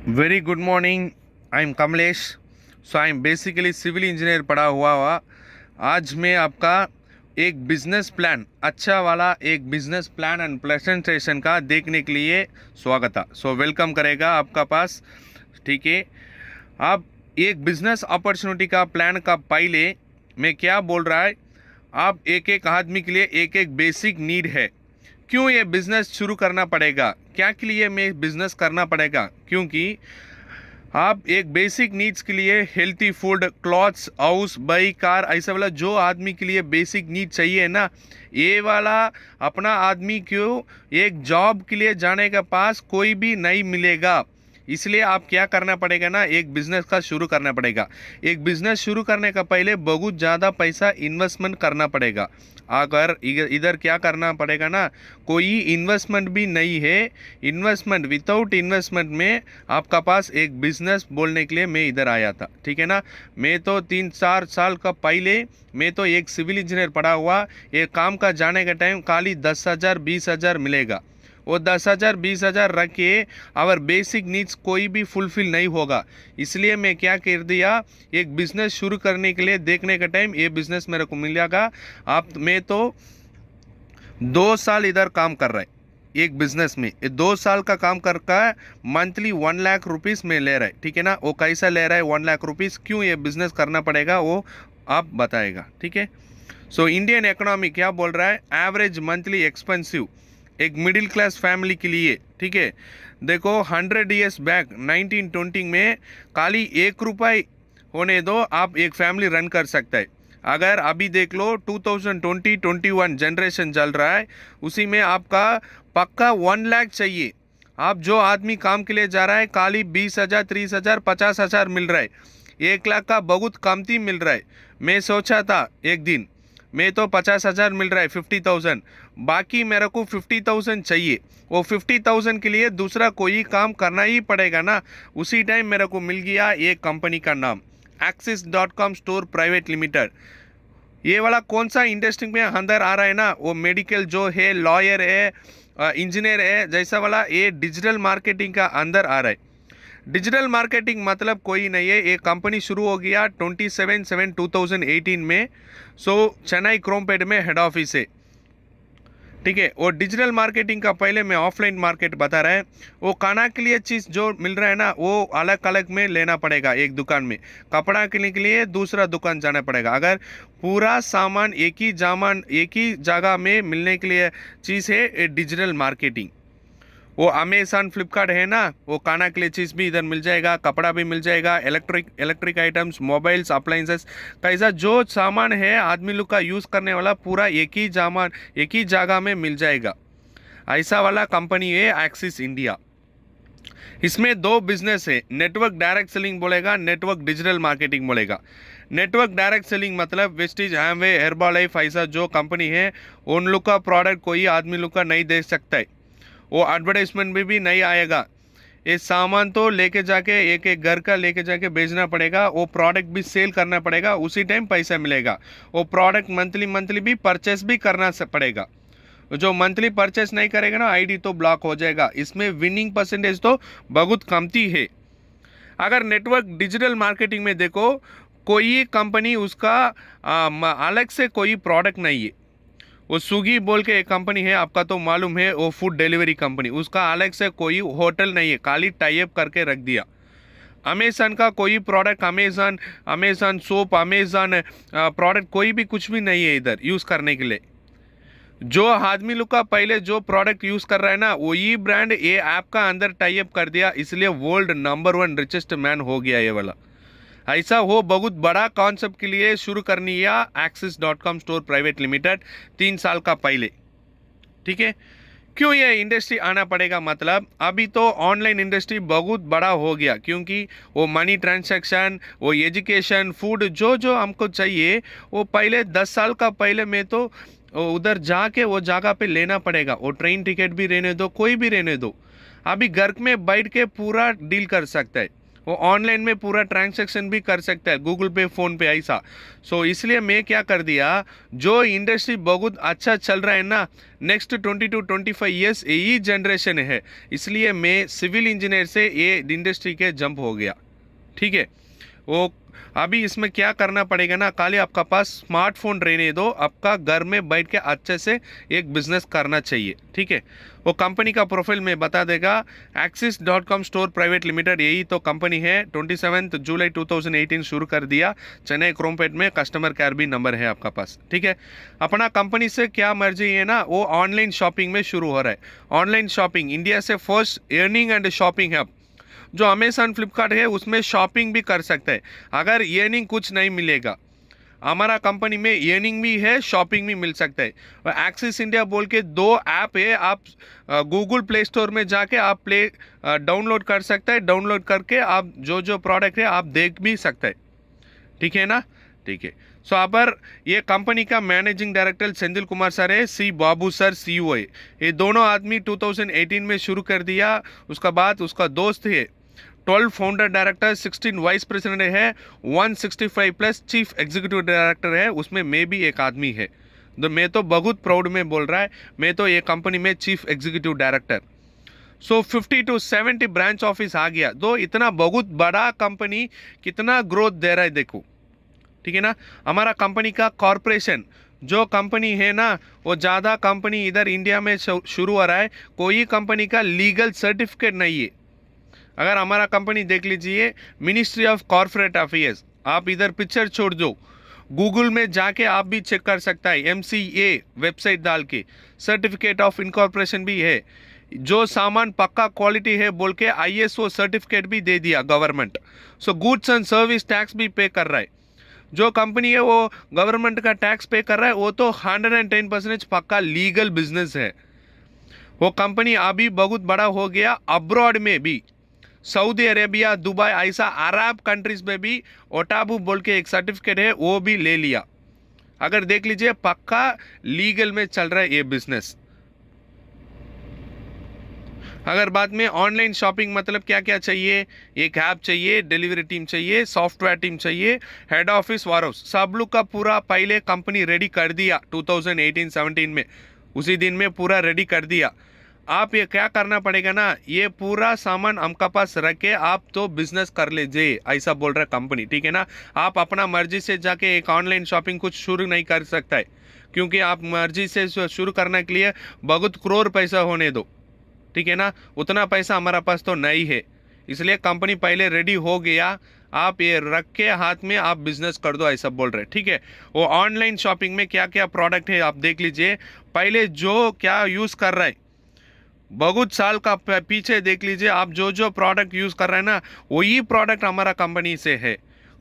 Very good morning. I am Kamlesh. So I am basically civil engineer पढ़ा हुआ। आज मैं आपका एक बिजनेस प्लान अच्छा वाला एक बिजनेस प्लान एंड प्रेजेंटेशन का देखने के लिए स्वागत है। सो वेलकम करेगा आपका पास। ठीक है, आप एक बिजनेस अपॉर्चुनिटी का प्लान का पहले मैं क्या बोल रहा है, आप एक एक आदमी के लिए एक एक बेसिक नीड है। क्यों ये बिजनेस शुरू करना पड़ेगा, क्या के लिए मैं बिजनेस करना पड़ेगा, क्योंकि आप एक बेसिक नीड्स के लिए healthy food, clothes, house, bike, car, ऐसा वाला जो आदमी के लिए बेसिक नीड चाहिए ना, ये वाला अपना आदमी क्यों एक जॉब के लिए जाने के पास कोई भी नहीं मिलेगा। इसलिए आप क्या करना पड़ेगा ना, एक बिजनेस का शुरू करना पड़ेगा। एक बिजनेस शुरू करने का पहले बहुत ज़्यादा पैसा इन्वेस्टमेंट करना पड़ेगा। अगर इधर क्या करना पड़ेगा ना, कोई इन्वेस्टमेंट भी नहीं है। इन्वेस्टमेंट विदाउट इन्वेस्टमेंट में आपका पास एक बिजनेस बोलने के लिए मैं इधर आया था। ठीक है ना, मैं तो 3-4 साल का पहले मैं तो एक सिविल इंजीनियर पढ़ा हुआ। एक काम का जाने का टाइम खाली 10,000 20,000 मिलेगा। वो 10,000 20,000 रख के और बेसिक नीड्स कोई भी फुलफिल नहीं होगा। इसलिए मैं क्या कर दिया, एक बिजनेस शुरू करने के लिए देखने का टाइम ये बिजनेस मेरे को मिलेगा। आप मैं तो 2 साल इधर काम कर रहा है एक बिजनेस में। ये 2 साल का काम करके मंथली 1 लाख रुपीस में ले रहा है। ठीक है ना, वो कैसा ले रहा है 1 लाख रुपीस, क्यों ये बिजनेस करना पड़ेगा वो आप बताएगा। ठीक है, सो इंडियन इकोनॉमी क्या बोल रहा है, एवरेज मंथली एक्सपेंसिव एक मिडिल क्लास फैमिली के लिए। ठीक है, देखो 100 ईयर्स बैक 1920 में खाली 1 रुपये होने दो आप एक फैमिली रन कर सकता है। अगर अभी देख लो 2020-21 जनरेशन चल रहा है, उसी में आपका पक्का 1 लाख चाहिए। आप जो आदमी काम के लिए जा रहा है खाली 20,000 30,000 50,000 मिल रहा है, 1 लाख का बहुत कमती मिल रहा है। मैं सोचा था एक दिन मैं तो 50,000 मिल रहा है 50,000, बाकी मेरे को 50,000 चाहिए। वो 50,000 के लिए दूसरा कोई काम करना ही पड़ेगा ना। उसी टाइम मेरे को मिल गया एक कंपनी का नाम Axis.com स्टोर प्राइवेट लिमिटेड। ये वाला कौन सा इंडस्ट्री में अंदर आ रहा है ना, वो मेडिकल जो है, लॉयर है, इंजीनियर है, जैसा वाला ये डिजिटल मार्केटिंग का अंदर आ रहा है। डिजिटल मार्केटिंग मतलब कोई नहीं है, एक कंपनी शुरू हो गया 27/7/2018 में। सो चेन्नई क्रोमपेट में हेड ऑफिस है। ठीक है, और डिजिटल मार्केटिंग का पहले मैं ऑफलाइन मार्केट बता रहा है। वो खाना के लिए चीज़ जो मिल रहा है ना, वो अलग अलग में लेना पड़ेगा एक दुकान में। कपड़ा के लिए दूसरा दुकान जाना पड़ेगा। अगर पूरा सामान एक ही जगह में मिलने के लिए चीज़ है डिजिटल मार्केटिंग। वो अमेज़न फ्लिपकार्ट है ना, वो खाना के लिए चीज़ भी इधर मिल जाएगा, कपड़ा भी मिल जाएगा, इलेक्ट्रिक आइटम्स, मोबाइल्स, अप्लाइंसेस, कैसा जो सामान है आदमी लोग का यूज़ करने वाला पूरा एक ही जगह में मिल जाएगा। ऐसा वाला कंपनी है एक्सिस इंडिया। इसमें 2 बिजनेस है, नेटवर्क डायरेक्ट सेलिंग बोलेगा, नेटवर्क डिजिटल मार्केटिंग बोलेगा। नेटवर्क डायरेक्ट सेलिंग मतलब वेस्टीज, हैमवे, हेर्बा लाइफ, ऐसा जो कंपनी है उन लोग का प्रोडक्ट कोई आदमी लोग का नहीं दे सकता है। वो एडवर्टाइजमेंट में भी नहीं आएगा। ये सामान तो लेके जाके एक एक घर का लेके जाके बेचना पड़ेगा, वो प्रोडक्ट भी सेल करना पड़ेगा, उसी टाइम पैसा मिलेगा। वो प्रोडक्ट मंथली भी परचेस भी करना पड़ेगा। जो मंथली परचेस नहीं करेगा ना, आईडी तो ब्लॉक हो जाएगा। इसमें विनिंग परसेंटेज तो बहुत कमती है। अगर नेटवर्क डिजिटल मार्केटिंग में देखो, कोई कंपनी उसका अलग से कोई प्रोडक्ट नहीं है। वो स्विगी बोल के एक कंपनी है, आपका तो मालूम है, वो फूड डिलीवरी कंपनी, उसका अलग से कोई होटल नहीं है, खाली टाई अप करके रख दिया। अमेज़न का कोई product, Amazon soap, Amazon product कोई भी कुछ भी नहीं है इधर यूज़ करने के लिए। जो आदमी लोग का पहले जो प्रोडक्ट यूज़ कर रहा है ना, वही ब्रांड ये ऐप का अंदर टाई अप कर दिया, इसलिए वर्ल्ड नंबर 1 रिचेस्ट मैन हो गया ये वाला। ऐसा हो बहुत बड़ा कॉन्सेप्ट के लिए शुरू करनी है Axis.com स्टोर प्राइवेट लिमिटेड 3 साल का पहले। ठीक है, क्यों ये इंडस्ट्री आना पड़ेगा, मतलब अभी तो ऑनलाइन इंडस्ट्री बहुत बड़ा हो गया, क्योंकि वो मनी ट्रांजैक्शन, वो एजुकेशन, फूड जो जो हमको चाहिए, वो पहले 10 साल का पहले में तो उधर जाके वो जगह पे लेना पड़ेगा। वो ट्रेन टिकट भी रहने दो, कोई भी रहने दो, अभी घर में बैठ के पूरा डील कर सकता है। वो ऑनलाइन में पूरा ट्रांजैक्शन भी कर सकता है, गूगल पे, फ़ोन पे, ऐसा। सो इसलिए मैं क्या कर दिया, जो इंडस्ट्री बहुत अच्छा चल रहा है ना, नेक्स्ट 20 to 25 ईयर्स यही जनरेशन है, इसलिए मैं सिविल इंजीनियर से ये इंडस्ट्री के जंप हो गया। ठीक है, वो अभी इसमें क्या करना पड़ेगा ना, खाली आपका पास स्मार्टफोन रहने दो, आपका घर में बैठ के अच्छे से एक बिजनेस करना चाहिए। ठीक है, वो कंपनी का प्रोफाइल में बता देगा। Axis.com स्टोर प्राइवेट लिमिटेड, यही तो कंपनी है। 27 जुलाई 2018 शुरू कर दिया, चेन्नई क्रोमपेट में। कस्टमर केयर भी नंबर है आपका पास। ठीक है, अपना कंपनी से क्या मर्जी है ना, वो ऑनलाइन शॉपिंग में शुरू हो रहा है। ऑनलाइन शॉपिंग इंडिया से first earning and shopping hub, जो अमेजन फ्लिपकार्ट है उसमें शॉपिंग भी कर सकते हैं। अगर अर्निंग कुछ नहीं मिलेगा, हमारा कंपनी में अर्निंग भी है, शॉपिंग भी मिल सकता है। और एक्सिस इंडिया बोल के 2 ऐप है, आप गूगल प्ले स्टोर में जाके आप डाउनलोड कर सकते हैं। डाउनलोड करके आप जो जो प्रोडक्ट है आप देख भी सकते हैं। ठीक है ना, ठीक है। सो यहाँ पर ये कंपनी का managing director Senthil Kumar sir है, सी बाबू सर CEO है। ये दोनों आदमी 2018 में शुरू कर दिया। उसका बाद उसका दोस्त है 12 फाउंडर डायरेक्टर, 16 वाइस प्रेसिडेंट है, 165 प्लस चीफ एग्जीक्यूटिव डायरेक्टर है, उसमें मैं भी एक आदमी है। तो मैं तो बहुत प्राउड में बोल रहा है, मैं तो ये कंपनी में chief executive director. So 50 to 70 branch office आ गया। तो इतना बहुत बड़ा कंपनी कितना ग्रोथ दे रहा है देखो। ठीक है ना, हमारा कंपनी का कॉरपोरेशन जो कंपनी है ना, वो ज़्यादा कंपनी इधर इंडिया में शुरू हो रहा है, कोई कंपनी का लीगल सर्टिफिकेट नहीं है। अगर हमारा कंपनी देख लीजिए, मिनिस्ट्री ऑफ कॉर्पोरेट अफेयर्स, आप इधर पिक्चर छोड़ दो, गूगल में जाके आप भी चेक कर सकता है, MCA वेबसाइट डाल के सर्टिफिकेट ऑफ इनकॉर्पोरेशन भी है। जो सामान पक्का क्वालिटी है बोल के ISO सर्टिफिकेट भी दे दिया government. So goods and service tax भी पे कर रहा है। जो कंपनी है वो गवर्नमेंट का टैक्स पे कर रहा है, वो तो 110% पक्का लीगल बिजनेस है। वो कंपनी अभी बहुत बड़ा हो गया, अब्रॉड में भी, सऊदी अरेबिया, दुबई, ऐसा अरब कंट्रीज में भी ओटाबू बोल के एक सर्टिफिकेट है, वो भी ले लिया। अगर देख लीजिए पक्का लीगल में चल रहा है ये बिजनेस। अगर बाद में ऑनलाइन शॉपिंग मतलब क्या क्या चाहिए, एक ऐप चाहिए, डिलीवरी टीम चाहिए, सॉफ्टवेयर टीम चाहिए, हेड ऑफिस, वारहाउस, सब लोग का पूरा पहले कंपनी रेडी कर दिया 2018-17 में, उसी दिन में पूरा रेडी कर दिया। आप ये क्या करना पड़ेगा ना, ये पूरा सामान हमका पास रख के आप तो बिजनेस कर लीजिए, ऐसा बोल रहा है कंपनी। ठीक है ना, आप अपना मर्जी से जाके एक ऑनलाइन शॉपिंग कुछ शुरू नहीं कर सकता है, क्योंकि आप मर्जी से शुरू करने के लिए बहुत करोड़ पैसा होने दो। ठीक है ना, उतना पैसा हमारा पास तो नहीं है, इसलिए कंपनी पहले रेडी हो गया, आप ये रख के हाथ में आप बिजनेस कर दो, ऐसा बोल रहे। ठीक है, वो ऑनलाइन शॉपिंग में क्या क्या प्रोडक्ट है आप देख लीजिए। पहले जो क्या यूज़ कर रहा है, बहुत साल का पीछे देख लीजिए, आप जो जो प्रोडक्ट यूज़ कर रहे हैं ना, वही प्रोडक्ट हमारा कंपनी से है।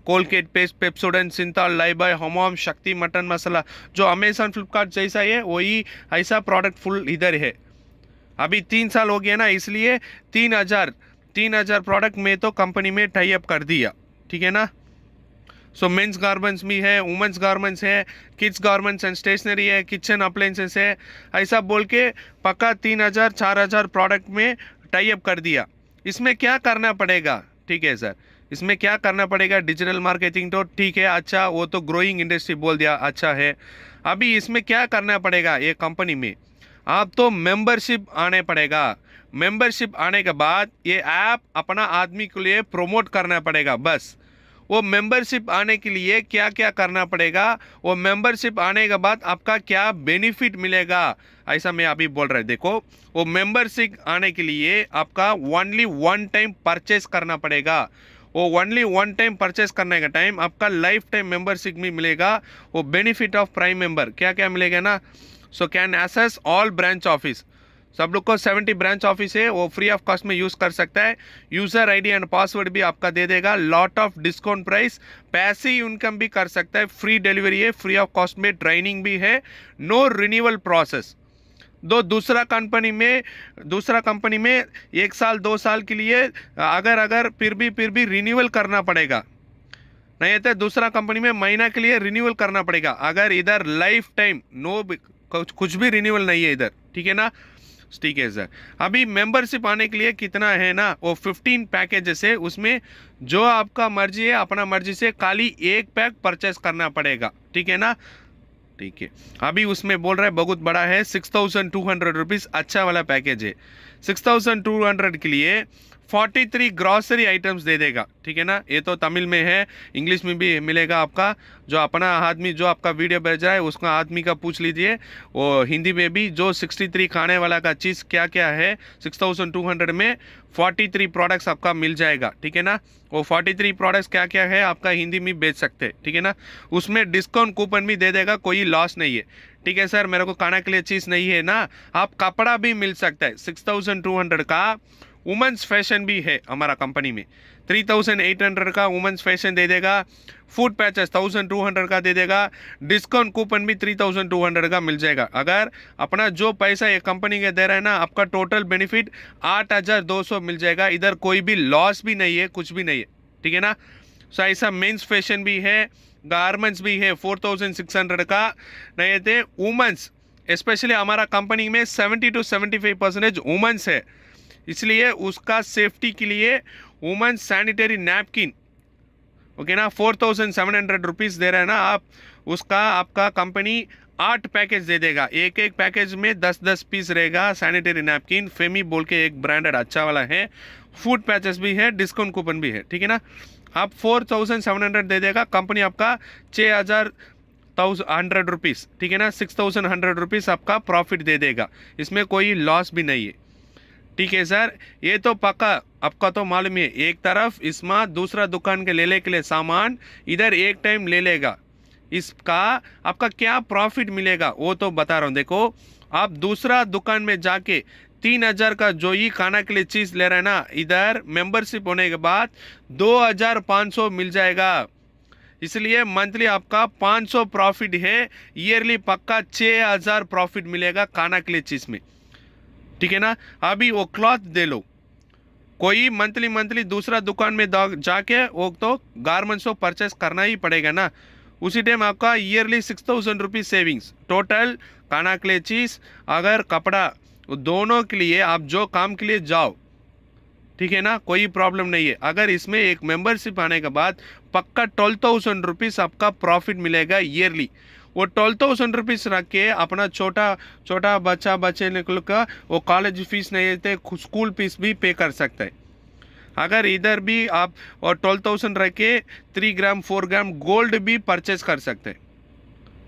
Colgate paste, Pepsodent, Cinthol, Lifebuoy, Hamam, Shakti mutton मसाला, जो अमेजन फ्लिपकार्ट जैसा है वही ऐसा प्रोडक्ट फुल इधर है। अभी 3 साल हो गया ना, इसलिए 3,000 प्रोडक्ट में तो कंपनी में टाई अप कर दिया। ठीक है ना, सो मेंस गारमेंट्स भी है, वुमेंस गारमेंट्स है, किड्स गारमेंट्स एंड स्टेशनरी है, किचन अप्लायंसेस है, ऐसा बोल के पक्का 3,000-4,000 प्रोडक्ट में टाई अप कर दिया। इसमें क्या करना पड़ेगा, ठीक है सर, इसमें क्या करना पड़ेगा, डिजिटल मार्केटिंग तो ठीक है, अच्छा, वो तो ग्रोइंग इंडस्ट्री बोल दिया, अच्छा है। अभी इसमें क्या करना पड़ेगा, ये कंपनी में आप तो मेंबरशिप आने पड़ेगा। मेंबरशिप आने के बाद ये ऐप अपना आदमी के लिए प्रमोट करना पड़ेगा। बस वो मेंबरशिप आने के लिए क्या क्या करना पड़ेगा, वो मेंबरशिप आने के बाद आपका क्या बेनिफिट मिलेगा, ऐसा मैं अभी बोल रहा हूँ। देखो, वो मेंबरशिप आने के लिए आपका ओनली 1 टाइम परचेस करना पड़ेगा। वो ओनली 1 टाइम परचेस करने का टाइम आपका लाइफ टाइम मेंबरशिप भी मिलेगा। वो बेनिफिट ऑफ प्राइम मेंबर क्या क्या मिलेगा ना, so can access all branch office, सब लोग को 70 ब्रांच ऑफिस है, वो फ्री ऑफ कॉस्ट में यूज़ कर सकता है। यूज़र आईडी एंड पासवर्ड भी आपका दे देगा, lot of discount price, passive income भी कर सकता है, फ्री डिलीवरी है, फ्री ऑफ कॉस्ट में ट्रेनिंग भी है, नो रिन्यूअल प्रोसेस। दूसरा कंपनी में 1 साल 2 साल के लिए अगर फिर भी रिन्यूअल करना पड़ेगा, नहीं तो दूसरा कंपनी में महीना के लिए रिन्यूअल करना पड़ेगा। अगर इधर लाइफ टाइम नो कुछ भी रिन्यूअल नहीं है इधर। ठीक है ना, ठीक है सर। अभी मेंबरशिप आने के लिए कितना है ना, वो 15 पैकेजेस है, उसमें जो आपका मर्जी है अपना मर्जी से खाली एक पैक परचेस करना पड़ेगा, ठीक है ना। ठीक है, अभी उसमें बोल रहा है बहुत बड़ा है, 6200 रुपीज़ अच्छा वाला पैकेज है। 6200 के लिए 43 ग्रॉसरी आइटम्स दे देगा, ठीक है ना। ये तो तमिल में है, इंग्लिश में भी मिलेगा आपका। जो अपना आदमी जो आपका वीडियो भेज रहा है उसका आदमी का पूछ लीजिए, वो हिंदी में भी जो 63 खाने वाला का चीज़ क्या क्या है 6200 में 43 प्रोडक्ट्स आपका मिल जाएगा, ठीक है ना। वो 43 प्रोडक्ट्स क्या क्या है आपका हिंदी में बेच सकते हैं, ठीक है ना। उसमें डिस्काउंट कूपन भी दे देगा, कोई लॉस नहीं है, ठीक है सर। मेरे को खाने के लिए चीज़ नहीं है ना, आप कपड़ा भी मिल सकता है। 6200 का वुमेंस फैशन भी है हमारा कंपनी में, 3800 का वुमेंस फैशन दे देगा। फूड पैचेस 1200 का दे देगा, डिस्काउंट कूपन भी 3200 का मिल जाएगा। अगर अपना जो पैसा ये कंपनी के दे रहा है ना, आपका टोटल बेनिफिट 8200 मिल जाएगा। इधर कोई भी लॉस भी नहीं है, कुछ भी नहीं है, ठीक है ना। सो ऐसा मेंस फैशन भी है, गारमेंट्स भी है 4600 का। नहीं थे वुमेंस, स्पेशली हमारा कंपनी में 70 to 75% वुमेंस है, इसलिए उसका सेफ्टी के लिए वुमेन सैनिटरी नैपकिन, ओके ना, 4700 रुपीज़ दे रहा है ना आप। उसका आपका कंपनी 8 पैकेज दे देगा, एक एक पैकेज में 10-10 पीस रहेगा सैनिटरी नैपकिन। फेमी बोल के एक ब्रांडेड अच्छा वाला है, फूड पैचेस भी है, डिस्काउंट कूपन भी है, ठीक है ना। आप 4700 दे देगा, कंपनी आपका 6100 रुपीज़, ठीक है ना, 6100 रुपीज़ आपका प्रॉफिट दे देगा, इसमें कोई लॉस भी नहीं है, ठीक है सर। ये तो पक्का आपका तो मालूम है, एक तरफ इसमें दूसरा दुकान के ले के लिए सामान इधर एक टाइम ले लेगा, इसका आपका क्या प्रॉफिट मिलेगा वो तो बता रहा हूँ। देखो, आप दूसरा दुकान में जाके 3000 का जो ही खाना के लिए चीज़ ले रहे हैं ना, इधर मेंबरशिप होने के बाद 2500 मिल जाएगा। इसलिए मंथली आपका 500 प्रॉफिट है, ईयरली पक्का 6000 प्रॉफिट मिलेगा खाना के लिए चीज़ में, ठीक है ना। अभी वो क्लॉथ दे लो, कोई मंथली दूसरा दुकान में जाके वो तो गारमेंट्स को परचेस करना ही पड़ेगा ना, उसी टाइम आपका ईयरली 6000 रुपीज़ सेविंग्स टोटल। खाना के लिए चीज़ अगर कपड़ा, दोनों के लिए आप जो काम के लिए जाओ, ठीक है ना, कोई प्रॉब्लम नहीं है। अगर इसमें एक मेंबरशिप आने के बाद पक्का 12000 रुपीज़ आपका प्रॉफिट मिलेगा ईयरली। वो 12000 रुपीज़ रख के अपना छोटा बच्चे का वो कॉलेज फीस नहीं देते, स्कूल फीस भी पे कर सकता है। अगर इधर भी आप और 12000 रख के 3 ग्राम 4 ग्राम गोल्ड भी परचेज कर सकते हैं,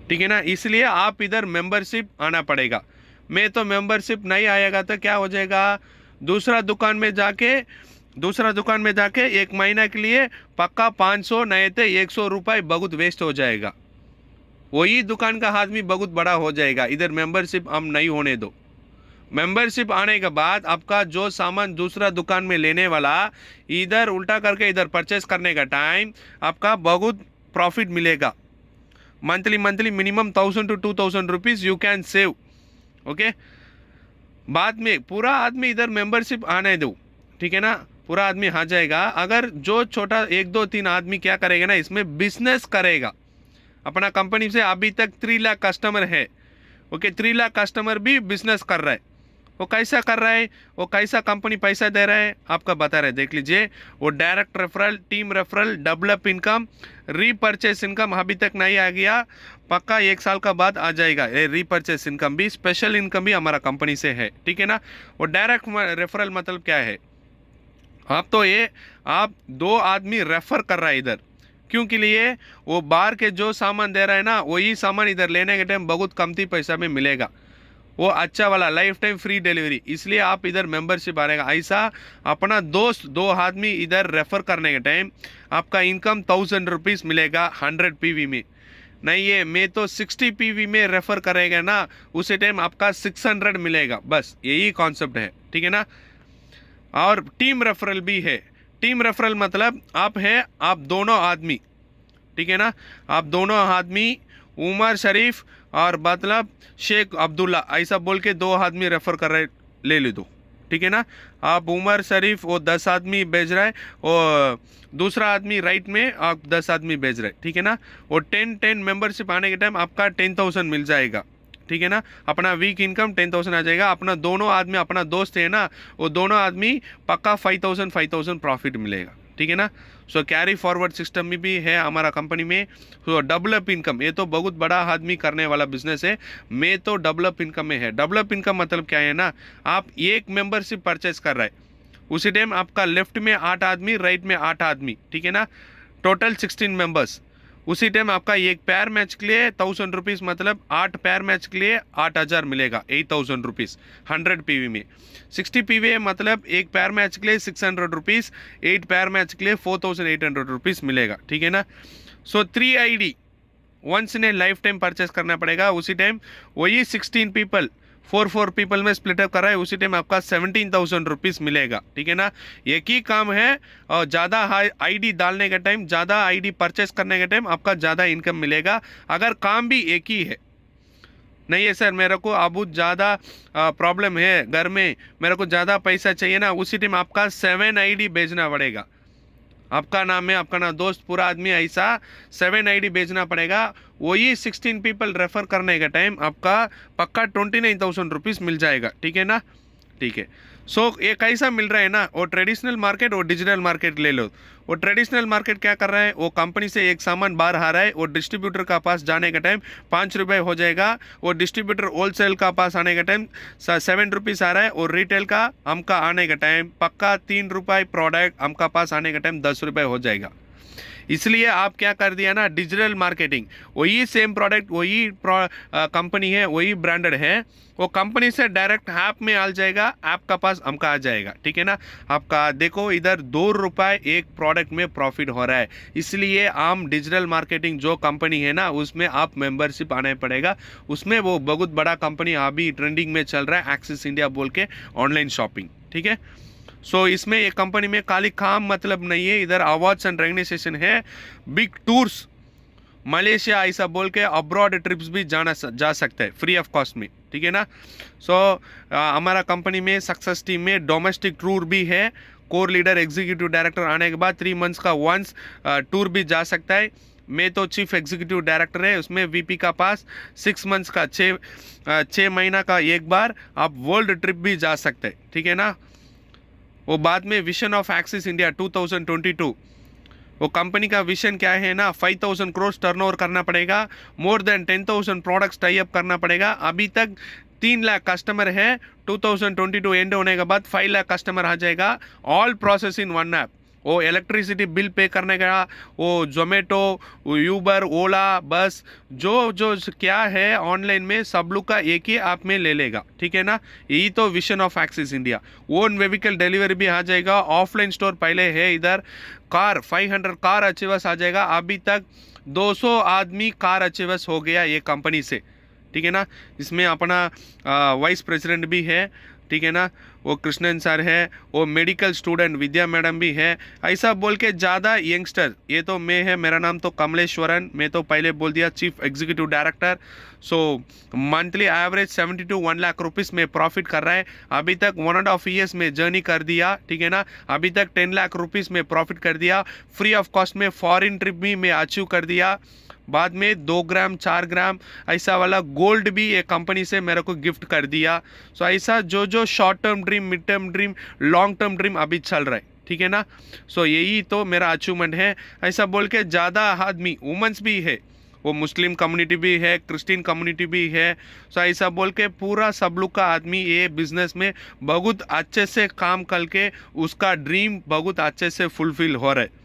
ठीक है ना। इसलिए आप इधर मेंबरशिप आना पड़ेगा। मैं तो मेंबरशिप नहीं आएगा तो क्या हो जाएगा, दूसरा दुकान में जाके एक महीना के लिए पक्का 500 नहीं तो 100 रुपये बहुत वेस्ट हो जाएगा। वही दुकान का आदमी बहुत बड़ा हो जाएगा। इधर मेंबरशिप हम नहीं होने दो। मेंबरशिप आने के बाद आपका जो सामान दूसरा दुकान में लेने वाला इधर उल्टा करके इधर परचेस करने का टाइम आपका बहुत प्रॉफिट मिलेगा। Monthly minimum 1000 to 2000 rupees you can save, okay. बाद में पूरा आदमी इधर मेंबरशिप आने दो, ठीक है ना, पूरा आदमी आ जाएगा। अगर जो छोटा 1 2 3 आदमी क्या करेगा ना, इसमें बिजनेस करेगा। अपना कंपनी से अभी तक 3 लाख कस्टमर है, ओके, 3 लाख कस्टमर भी बिजनेस कर रहा है। वो कैसा कर रहा है, वो कैसा कंपनी पैसा दे रहा है आपका बता रहे, देख लीजिए। वो direct referral, team referral, develop income, repurchase income अभी तक नहीं आ गया, पक्का 1 साल का बाद आ जाएगा। ये रीपर्चेस इनकम भी, स्पेशल इनकम भी हमारा कंपनी से है, ठीक है ना। वो डायरेक्ट रेफरल मतलब क्या है, आप तो ये आप 2 आदमी रेफर कर रहा है इधर, क्यों के लिए, वो बाहर के जो सामान दे रहा है ना वही सामान इधर लेने के टाइम बहुत कमती पैसा में मिलेगा, वो अच्छा वाला लाइफ टाइम फ्री डिलीवरी। इसलिए आप इधर मेंबरशिप आएगा। ऐसा अपना दोस्त 2 आदमी इधर रेफर करने के टाइम आपका इनकम 1000 रुपीज़ मिलेगा 100 PV में। नहीं है मैं तो 60 PV में रेफर करेगा ना, उसी टाइम आपका 600 मिलेगा, बस यही कॉन्सेप्ट है, ठीक है ना। और टीम रेफरल भी है। टीम रेफरल मतलब आप दोनों आदमी, ठीक है ना, आप दोनों आदमी उमर शरीफ और मतलब शेख अब्दुल्ला ऐसा बोल के 2 आदमी रेफर कर रहे, ले दो, ठीक है ना। आप उमर शरीफ वो 10 आदमी भेज रहा है, और दूसरा आदमी राइट में आप 10 आदमी भेज रहे, ठीक है ना। वो 10 मेंबरशिप आने के टाइम आपका 10,000 मिल जाएगा, ठीक है ना। अपना वीक इनकम 10,000 आ जाएगा। अपना दोनों आदमी, अपना दोस्त है ना, वो दोनों आदमी पक्का 5,000 प्रॉफिट मिलेगा, ठीक है ना। सो कैरी फॉरवर्ड सिस्टम में भी है हमारा कंपनी में। सो डेवलप इनकम, ये तो बहुत बड़ा आदमी करने वाला बिजनेस है। मैं तो डेवलप इनकम में है। डेवलप इनकम मतलब क्या है ना, आप एक मेंबरशिप परचेज कर रहा है, उसी टाइम आपका लेफ्ट में 8 आदमी, राइट में 8 आदमी, ठीक है ना, टोटल 16 मेंबर्स। उसी टाइम आपका एक पैर मैच के लिए 1,000 रुपीज़, मतलब 8 पैर मैच के लिए 8,000 मिलेगा, 8,000 रुपीज़ 100 पीवी में। 60 पीवी मतलब एक पैर मैच के लिए 600 रुपीज़, 8 पैर मैच के लिए 4,800 रुपीज़ मिलेगा, ठीक है ना। सो 3 ID वंस ने लाइफ टाइम परचेस करना पड़ेगा। उसी टाइम वही 16 पीपल 4 पीपल में स्प्लिट अप कर रहा है, उसी टाइम आपका 17,000 रुपीज़ मिलेगा, ठीक है ना। एक ही काम है और ज़्यादा ID डालने का टाइम, ज़्यादा ID परचेस करने का टाइम आपका ज़्यादा इनकम मिलेगा। अगर काम भी एक ही है, नहीं है सर मेरे को अब ज़्यादा प्रॉब्लम है घर में, मेरे को ज़्यादा पैसा चाहिए ना, उसी टाइम आपका 7 ID भेजना पड़ेगा। आपका नाम है, आपका नाम, दोस्त, पूरा आदमी, ऐसा 7 ID भेजना पड़ेगा। वही 16 पीपल रेफर करने का टाइम आपका पक्का 29,000 रुपीज़ मिल जाएगा, ठीक है ना। ठीक है। सो ये कैसा मिल रहा है ना, वो ट्रेडिशनल मार्केट और डिजिटल मार्केट ले लो। वो ट्रेडिशनल मार्केट क्या कर रहा है, वो कंपनी से एक सामान बाहर आ रहा है, वो डिस्ट्रीब्यूटर का पास जाने का टाइम 5 रुपये हो जाएगा। वो डिस्ट्रीब्यूटर होलसेल का पास आने का टाइम 7 रुपीज़ आ रहा है, और रिटेल का हमका आने का टाइम पक्का 3 रुपये प्रोडक्ट हमका पास आने का टाइम 10 रुपये हो जाएगा। इसलिए आप क्या कर दिया ना, डिजिटल मार्केटिंग, वही सेम प्रोडक्ट, वही कंपनी है, वही ब्रांडेड है, वो कंपनी से डायरेक्ट ऐप में आ जाएगा, ऐप का पास हमका आ जाएगा, ठीक है ना। आपका देखो इधर 2 रुपये एक प्रोडक्ट में प्रॉफिट हो रहा है। इसलिए आम डिजिटल मार्केटिंग जो कंपनी है ना, उसमें आप मेंबरशिप आना पड़ेगा। उसमें वो बहुत बड़ा कंपनी अभी ट्रेंडिंग में चल रहा है, एक्सिस इंडिया बोल के, ऑनलाइन शॉपिंग, ठीक है। सो इसमें ये कंपनी में खाली काम मतलब नहीं है, इधर अवार्ड्स एंड रिकग्निशन है, बिग टूर्स, मलेशिया ऐसा बोल के अब्रॉड ट्रिप्स भी जा सकता है फ्री ऑफ कॉस्ट में, ठीक है ना। सो हमारा कंपनी में सक्सेस टीम में डोमेस्टिक टूर भी है। कोर लीडर एग्जीक्यूटिव डायरेक्टर आने के बाद 3 मंथ्स का वंस टूर भी जा सकता है। मैं तो चीफ एग्जीक्यूटिव डायरेक्टर है, उसमें वीपी का पास 6 मंथ्स का 6 महीना का एक बार आप वर्ल्ड ट्रिप भी जा सकते हैं, ठीक है ना। वो बाद में विजन ऑफ एक्सिस इंडिया 2022, वो कंपनी का विजन क्या है ना, 5,000 करोड़ टर्नओवर करना पड़ेगा, more than 10,000 products tie up करना पड़ेगा। अभी तक 3 लाख कस्टमर है, 2022 एंड होने के बाद 5 लाख कस्टमर आ जाएगा, all process in one app. वो इलेक्ट्रिसिटी बिल पे करने का, वो जोमेटो, यूबर, ओला, बस जो जो क्या है ऑनलाइन में सब लोग का एक ही ऐप में ले लेगा, ठीक है ना। यही तो vision of axis India. Own vehicle delivery भी आ जाएगा, ऑफलाइन स्टोर पहले है इधर, कार 500 कार अचीवर्स आ जाएगा। अभी तक 200 आदमी कार अचीवर्स हो गया ये कंपनी से, ठीक है ना। इसमें अपना वाइस प्रेसिडेंट भी है, ठीक है ना, वो कृष्णन सर है, वो मेडिकल स्टूडेंट विद्या मैडम भी है, ऐसा बोल के ज़्यादा यंगस्टर। ये तो मैं है, मेरा नाम तो कमलेश्वरन, मैं तो पहले बोल दिया chief executive director. So monthly average 70 to 1 lakh rupees में प्रॉफिट कर रहा है। अभी तक 1.5 ईयर्स में जर्नी कर दिया, ठीक है ना। अभी तक 10 लाख रुपीज़ में प्रॉफिट कर दिया। फ्री ऑफ कॉस्ट में फॉरेन ट्रिप भी मैं अचीव कर दिया। बाद में 2 ग्राम 4 ग्राम ऐसा वाला गोल्ड भी एक कंपनी से मेरे को गिफ्ट कर दिया। सो ऐसा जो जो short term dream, mid term dream, long term dream अभी चल रहा है, ठीक है ना। सो यही तो मेरा अचीवमेंट है। ऐसा बोल के ज़्यादा आदमी, वुमेंस भी है, वो मुस्लिम कम्युनिटी भी है, क्रिश्चियन कम्युनिटी भी है। सो ऐसा बोल के पूरा सब लोग का आदमी ये बिजनेस में बहुत अच्छे से काम करके उसका ड्रीम बहुत अच्छे से फुलफिल हो रहा है,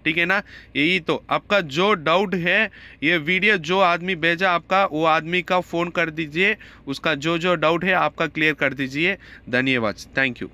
ठीक है ना। यही तो आपका जो डाउट है, ये वीडियो जो आदमी भेजा आपका, वो आदमी का फ़ोन कर दीजिए, उसका जो जो डाउट है आपका क्लियर कर दीजिए। धन्यवाद, थैंक यू।